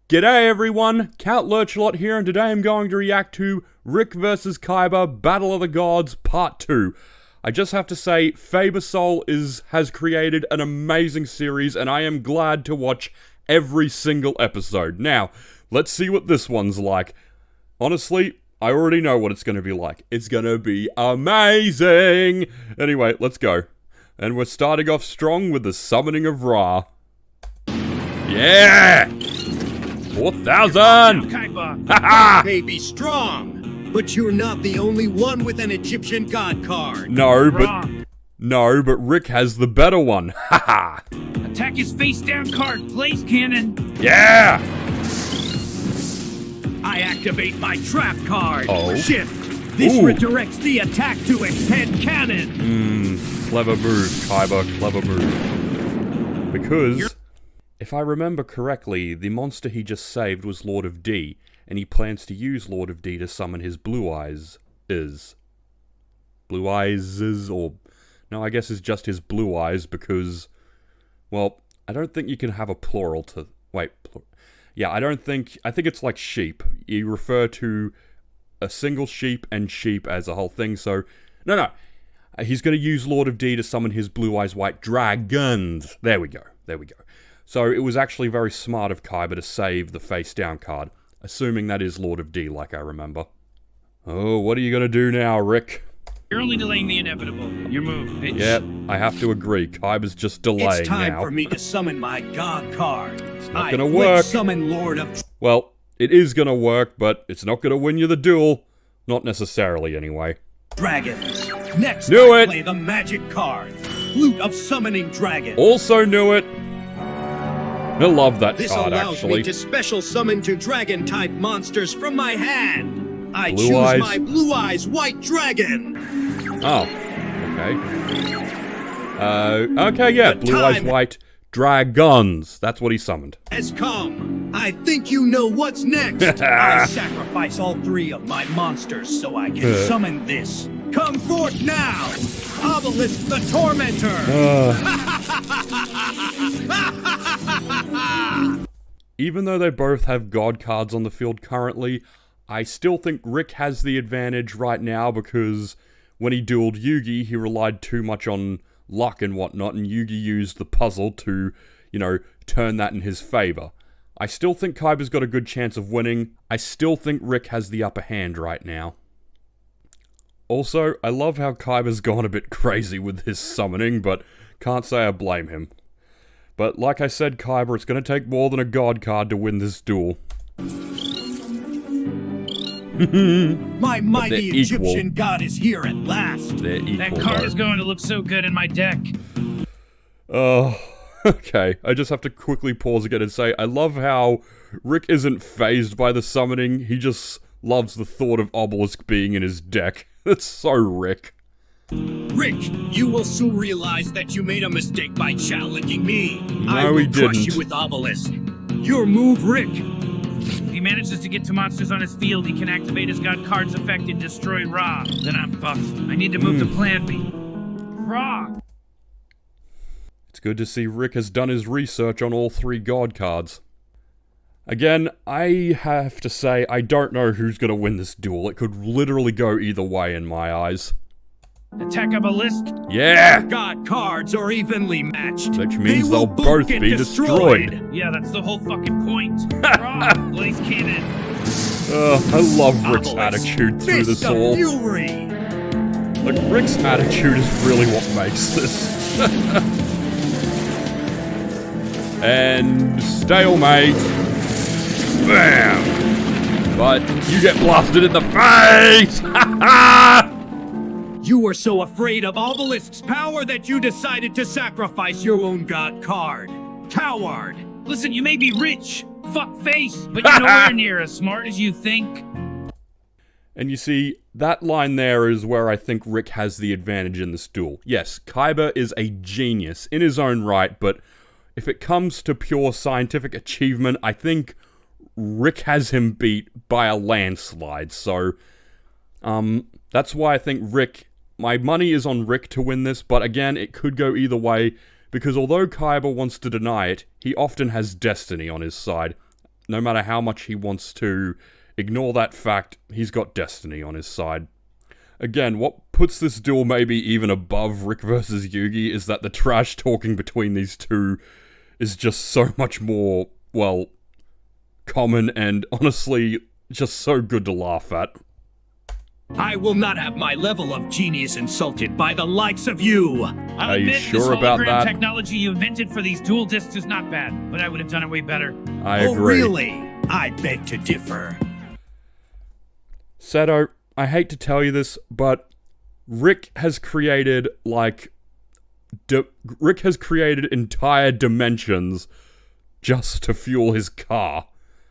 G'day everyone, Count Lurchalot here, and today I'm going to react to Rick vs. Kaiba Battle of the Gods Part 2. I just have to say, Fabersoul has created an amazing series, and I am glad to watch every single episode. Now, let's see what this one's like. Honestly, I already know what it's going to be like. It's going to be amazing! Anyway, let's go. And we're starting off strong with the summoning of Ra. Yeah! 4,000! Kaiba! May be strong, but you're not the only one with an Egyptian god card. No, but Rick has the better one. Haha! Attack his face down card, blaze cannon. Yeah! I activate my trap card. Oh. Shift. This redirects the attack to its head cannon. Clever move, Kaiba. Clever move. Because, if I remember correctly, the monster he just saved was Lord of D, and he plans to use Lord of D to summon his Blue Eyes. Blue Eyes is, or... No, I guess it's just his Blue Eyes, because... Well, I don't think you can have a plural to... Wait, yeah, I think it's like sheep. You refer to a single sheep and sheep as a whole thing, so... No. He's going to use Lord of D to summon his Blue Eyes White Dragons. There we go. So it was actually very smart of Kaiba to save the face down card, assuming that is Lord of D like I remember. Oh, what are you going to do now, Rick? You're only delaying the inevitable. Your move, bitch. Yeah, I have to agree. Kaiba's just delaying now. It's time for me to summon my god card. It's not going to work. Summon Lord of... Well, it is going to work, but it's not going to win you the duel. Not necessarily, anyway. Dragons. Next, Knew I it. play the magic card. Flute of Summoning Dragons. Also knew it. I love that This card, allows actually. me to special summon 2 dragon-type monsters from my hand. I Blue choose Eyes. my Blue Eyes White Dragon. Oh, okay. Okay, yeah, The Blue Eyes time- White Dragons. That's what he summoned. Has come. I think you know what's next. I sacrifice all 3 of my monsters so I can summon this. Come forth now, Obelisk the Tormentor. Even though they both have god cards on the field currently, I still think Rick has the advantage right now because when he dueled Yugi, he relied too much on luck and whatnot, and Yugi used the puzzle to, turn that in his favor. I still think Kaiba's got a good chance of winning. I still think Rick has the upper hand right now. Also, I love how Kaiba's gone a bit crazy with his summoning, but can't say I blame him. But like I said, Kaiba, it's going to take more than a god card to win this duel. My mighty Egyptian god is here at last. They're equal, That card is going to look so good in my deck. Oh, okay. I just have to quickly pause again and say, I love how Rick isn't fazed by the summoning. He just loves the thought of Obelisk being in his deck. That's so Rick. Rick, you will soon realize that you made a mistake by challenging me. No, I will he crush didn't. you with Obelisk. Your move, Rick. If he manages to get 2 monsters on his field, he can activate his god card's effect and destroy Ra. Then I'm fucked. I need to move to plan B. Ra! It's good to see Rick has done his research on all 3 god cards. Again, I have to say, I don't know who's going to win this duel. It could literally go either way in my eyes. Attack Obelisk. Yeah! God cards are evenly matched. Which means They will they'll both get be destroyed. Yeah, that's the whole fucking point. Ra! Blaze cannon. I love Rick's Obelisk, attitude through Fist this of all. Fury. Like, Rick's attitude is really what makes this. And stalemate. Bam! But you get blasted in the face! You were so afraid of Obelisk's power that you decided to sacrifice your own god card. Coward! Listen, you may be rich, fuck face, but you're nowhere near as smart as you think. And you see, that line there is where I think Rick has the advantage in this duel. Yes, Kaiba is a genius in his own right, but if it comes to pure scientific achievement, I think Rick has him beat by a landslide. So, that's why I think my money is on Rick to win this, but again, it could go either way, because although Kaiba wants to deny it, he often has destiny on his side. no matter how much he wants to ignore that fact, he's got destiny on his side. Again, what puts this duel maybe even above Rick versus Yugi is that the trash talking between these two is just so much more, well, common and honestly just so good to laugh at. I will not have my level of genius insulted by the likes of you. I'll Are you admit, sure this about hologram that? technology you invented for these dual discs is not bad, but I would have done it way better. I Oh, agree. really? I beg to differ. Sato, I hate to tell you this, but Rick has created, like, Rick has created entire dimensions just to fuel his car.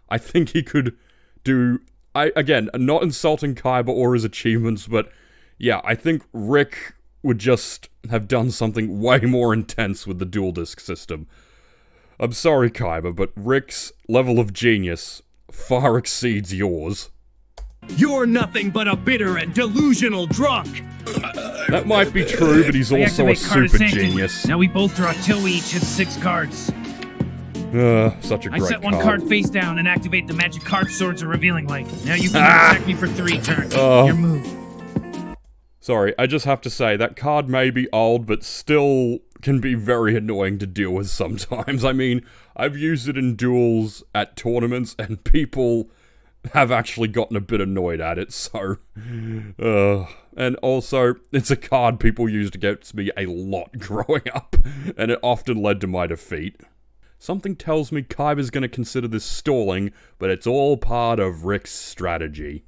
I think he could do... again, not insulting Kaiba or his achievements, but yeah, I think Rick would just have done something way more intense with the dual disc system. I'm sorry, Kaiba, but Rick's level of genius far exceeds yours. You're nothing but a bitter and delusional drunk. That might be true, but he's I also a activate card of super sanctity. genius. Now we both draw till we each hit 6 cards. Such a I great set one card face down and activate the magic card Swords of Revealing Light. Now you can attack me for 3 turns. Your move. Sorry, I just have to say, that card may be old, but still can be very annoying to deal with sometimes. I mean, I've used it in duels at tournaments, and people have actually gotten a bit annoyed at it, so... and also, it's a card people used against me a lot growing up, and it often led to my defeat. Something tells me Kaiba's gonna consider this stalling, but it's all part of Rick's strategy.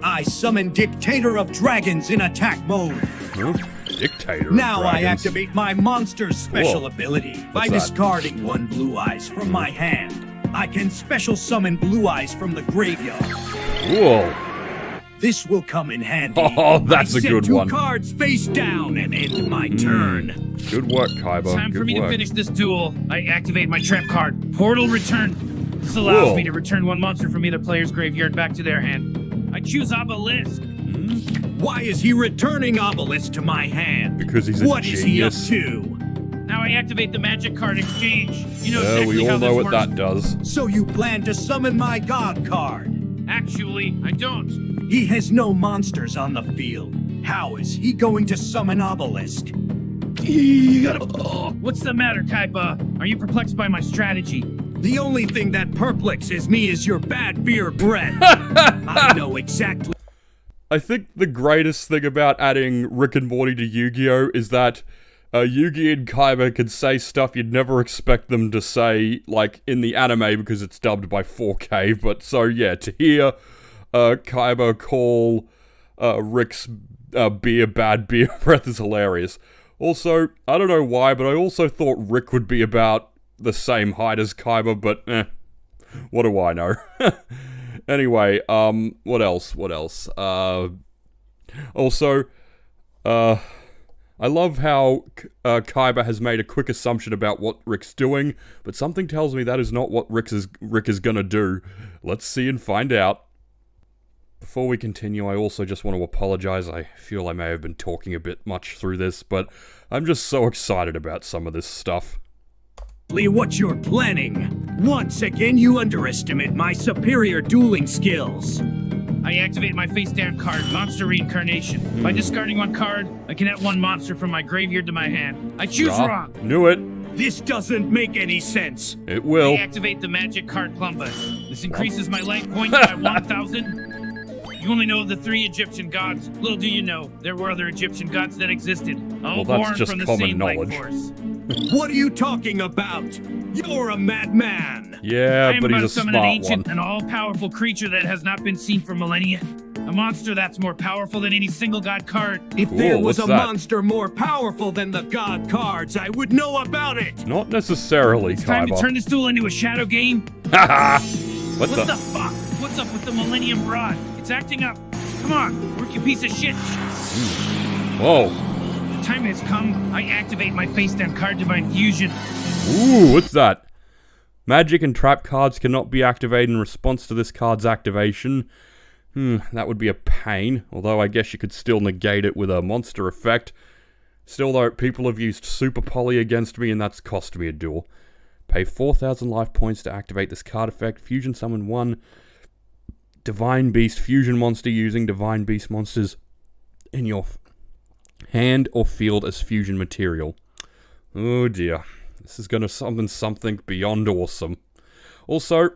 I summon Dictator of Dragons in attack mode. Huh? Dictator of Now I Dragons. activate my monster's special Whoa. ability by What's that? discarding 1 Blue Eyes from my hand. I can special summon Blue Eyes from the graveyard. Cool. This will come in handy. Oh, that's I a set good 2 one. cards face down and end my turn. Good work, Kaiba. Time Good for me work. to finish this duel. I activate my trap card, Portal Return. This allows Cool. me to return 1 monster from either player's graveyard back to their hand. I choose Obelisk. Why is he returning Obelisk to my hand? Because he's a What is he up genius. to? Now I activate the magic card Exchange. You know exactly we how all know this what works. that does. So you plan to summon my god card? Actually, I don't. He has no monsters on the field. How is he going to summon Obelisk? What's the matter, Kaiba? Are you perplexed by my strategy? The only thing that perplexes me is your bad beer breath. I know exactly. I think the greatest thing about adding Rick and Morty to Yu-Gi-Oh! Is that Yugi and Kaiba can say stuff you'd never expect them to say, like, in the anime because it's dubbed by 4K, but so yeah, to hear Kaiba call Rick's beer bad beer breath is hilarious. Also, I don't know why, but I also thought Rick would be about the same height as Kaiba, but what do I know? Anyway, what else? Also, I love how Kaiba has made a quick assumption about what Rick's doing, but something tells me that is not what Rick is gonna do. Let's see and find out. Before we continue, I also just want to apologize. I feel I may have been talking a bit much through this, but I'm just so excited about some of this stuff. What you're planning. Once again, you underestimate my superior dueling skills. I activate my face down card, Monster Reincarnation. By discarding 1 card, I can add 1 monster from my graveyard to my hand. I choose Ra. Knew it. This doesn't make any sense. It will. I activate the magic card Plumbus. This increases my life points by 1,000. You only know the 3 Egyptian gods. Little do you know, there were other Egyptian gods that existed, all Well, that's born just from the common same knowledge. life force. What are you talking about? You're a madman. I Yeah, am but about he's to a summon an smart ancient one. and all-powerful creature that has not been seen for millennia. A monster that's more powerful than any single god card. If there Cool, was what's a that? monster more powerful than the god cards, I would know about it. Not necessarily, It's time to Kaiba. turn this duel into a shadow game. Haha! What What the? the fuck? What's up with the Millennium Rod? It's acting up. Come on, work you piece of shit. Whoa. The time has come. I activate my face down card Divine Fusion. Ooh, what's that? Magic and trap cards cannot be activated in response to this card's activation. That would be a pain. Although I guess you could still negate it with a monster effect. Still though, people have used Super Poly against me and that's cost me a duel. Pay 4,000 life points to activate this card effect. Fusion summon 1 Divine Beast fusion monster using Divine Beast monsters in your hand or field as fusion material. Oh dear. This is going to summon something beyond awesome. Also,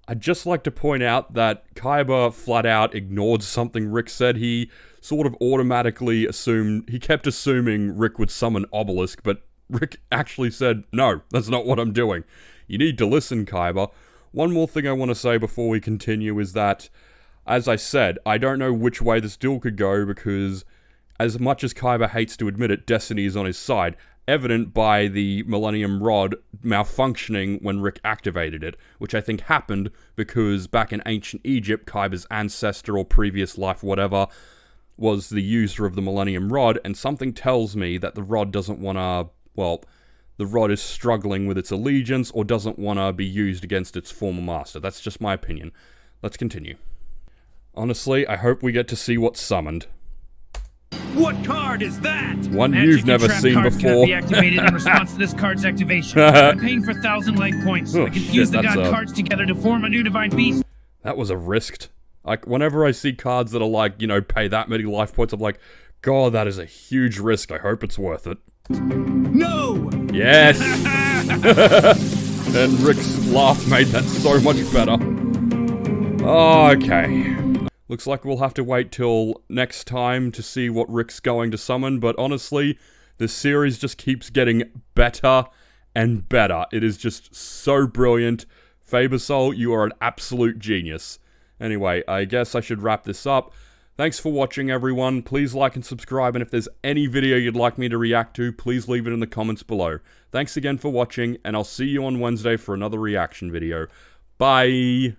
I'd just like to point out that Kaiba flat out ignored something Rick said. He sort of automatically assumed, he kept assuming Rick would summon Obelisk, but Rick actually said, no, that's not what I'm doing. You need to listen, Kaiba. One more thing I want to say before we continue is that, as I said, I don't know which way this duel could go because, as much as Kaiba hates to admit it, destiny is on his side, evident by the Millennium Rod malfunctioning when Rick activated it, which I think happened because back in ancient Egypt, Kaiba's ancestor or previous life, whatever, was the user of the Millennium Rod, and something tells me that the Rod doesn't want to, well, the Rod is struggling with its allegiance or doesn't want to be used against its former master. That's just my opinion. Let's continue. Honestly, I hope we get to see what's summoned. What card is that? One Magic you've and never trap seen cards before. Cannot be activated in response to this card's activation. I'm paying for 1,000 life points. Oh, I can shit, fuse the that's god a- cards together to form a new divine beast. That was a risk. Like, whenever I see cards that are like, you know, pay that many life points, I'm like, God, that is a huge risk. I hope it's worth it. No! Yes! And Rick's laugh made that so much better. Okay. Looks like we'll have to wait till next time to see what Rick's going to summon, but honestly, this series just keeps getting better and better. It is just so brilliant. Fabersoul, you are an absolute genius. Anyway, I guess I should wrap this up. Thanks for watching, everyone. Please like and subscribe, and if there's any video you'd like me to react to, please leave it in the comments below. Thanks again for watching, and I'll see you on Wednesday for another reaction video. Bye!